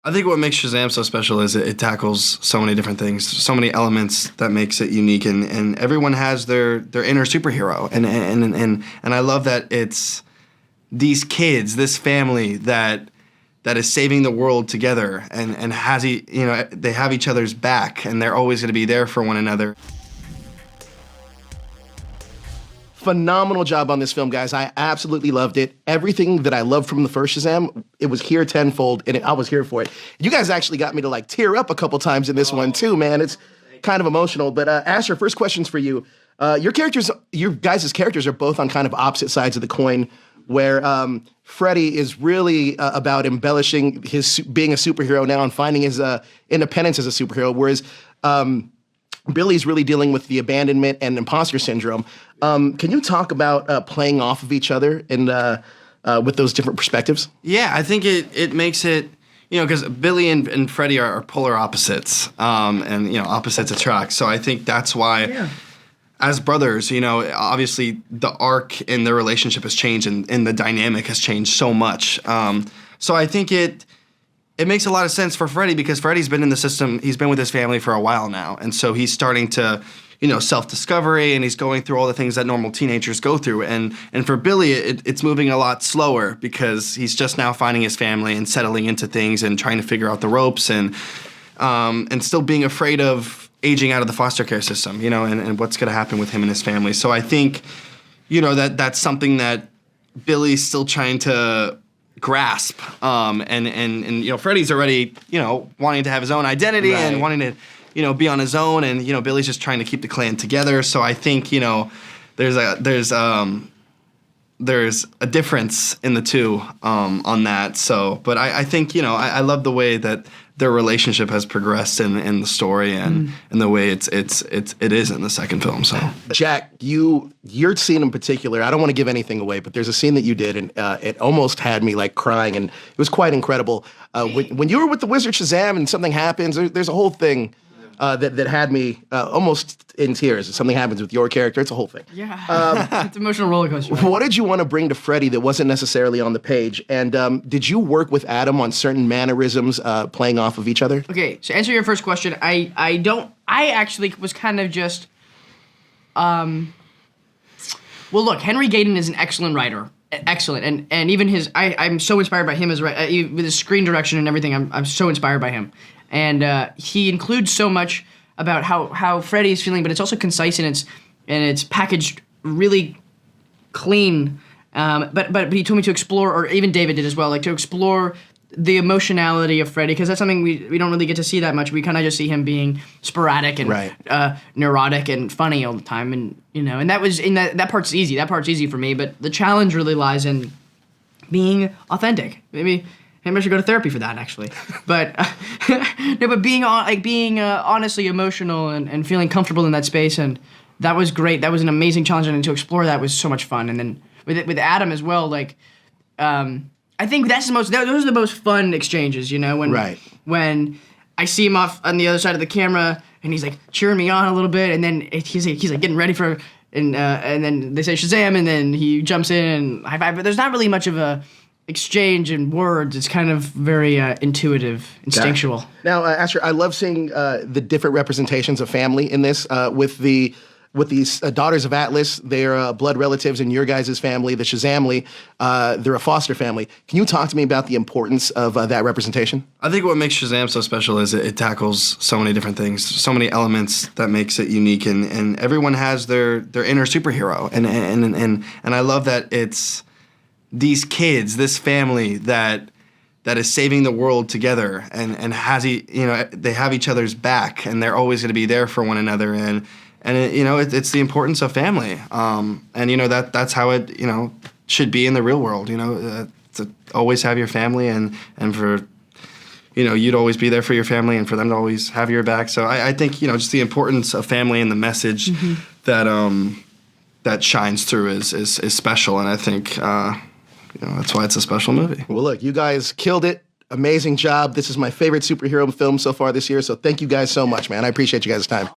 I think what makes Shazam so special is it tackles so many different things, so many elements that makes it unique, and everyone has their inner superhero, and I love that it's these kids, this family that is saving the world together, and they have each other's back, and they're always going to be there for one another. Phenomenal job on this film, guys. I absolutely loved it. Everything that I loved from the first Shazam, it was here tenfold, and I was here for it. You guys actually got me to like tear up a couple times in this one too, man. It's kind of emotional. But Asher, first question's for you. Your guys' characters are both on kind of opposite sides of the coin, where Freddy is really about embellishing his being a superhero now and finding his independence as a superhero, whereas Billy's really dealing with the abandonment and imposter syndrome. Can you talk about playing off of each other and with those different perspectives? Yeah, I think it makes it, because Billy and Freddy are polar opposites, and opposites attract. So I think that's why, as brothers, obviously the arc in their relationship has changed and the dynamic has changed so much. So I think it makes a lot of sense for Freddy because Freddy's been in the system. He's been with his family for a while now, and so he's starting to, self-discovery, and he's going through all the things that normal teenagers go through. And for Billy, it's moving a lot slower because he's just now finding his family and settling into things and trying to figure out the ropes and still being afraid of aging out of the foster care system, and what's going to happen with him and his family. So I think, that's something that Billy's still trying to grasp, and Freddy's already wanting to have his own identity and wanting to be on his own, and Billy's just trying to keep the clan together. So I think there's a difference in the two on that. So, but I think I love the way that their relationship has progressed in the story and the way it is in the second film. So, Jack, your scene in particular, I don't want to give anything away, but there's a scene that you did, and it almost had me like crying, and it was quite incredible. When you were with the Wizard Shazam and something happens, there's a whole thing that had me almost in tears. Something happens with your character. It's a whole thing. Yeah, it's an emotional roller coaster. Right? What did you want to bring to Freddy that wasn't necessarily on the page? And did you work with Adam on certain mannerisms playing off of each other? Okay, so answer your first question. I actually was kind of just, well, look, Henry Gayden is an excellent writer. Excellent, and even I'm so inspired by him as with his screen direction and everything. I'm so inspired by him. And he includes so much about how Freddy is feeling, but it's also concise and it's packaged really clean. But he told me to explore, or even David did as well, like to explore the emotionality of Freddy, because that's something we don't really get to see that much. We kind of just see him being sporadic and neurotic and funny all the time, and and that part's easy. That part's easy for me, but the challenge really lies in being authentic. Maybe I should go to therapy for that, actually. But no, but being honestly emotional and feeling comfortable in that space, and that was great. That was an amazing challenge, and to explore that was so much fun. And then with Adam as well, I think those are the most fun exchanges, when I see him off on the other side of the camera and he's like cheering me on a little bit, and then he's like getting ready for, and then they say Shazam, and then he jumps in and high five. But there's not really much of a exchange in words. It's kind of very intuitive, instinctual. Now, Asher, I love seeing the different representations of family in this. With these Daughters of Atlas, they're blood relatives in your guys' family. The Shazamly, they're a foster family. Can you talk to me about the importance of that representation? I think what makes Shazam so special is it tackles so many different things, so many elements that makes it unique, and everyone has their inner superhero, and I love that it's these kids, this family that is saving the world together, and they have each other's back, and they're always going to be there for one another, and it's the importance of family, and that's how it should be in the real world, to always have your family, and for you'd always be there for your family, and for them to always have your back. So I think just the importance of family and the message that shines through is special, and I think that's why it's a special movie. Well, look, you guys killed it. Amazing job. This is my favorite superhero film so far this year, so thank you guys so much, man. I appreciate you guys' time.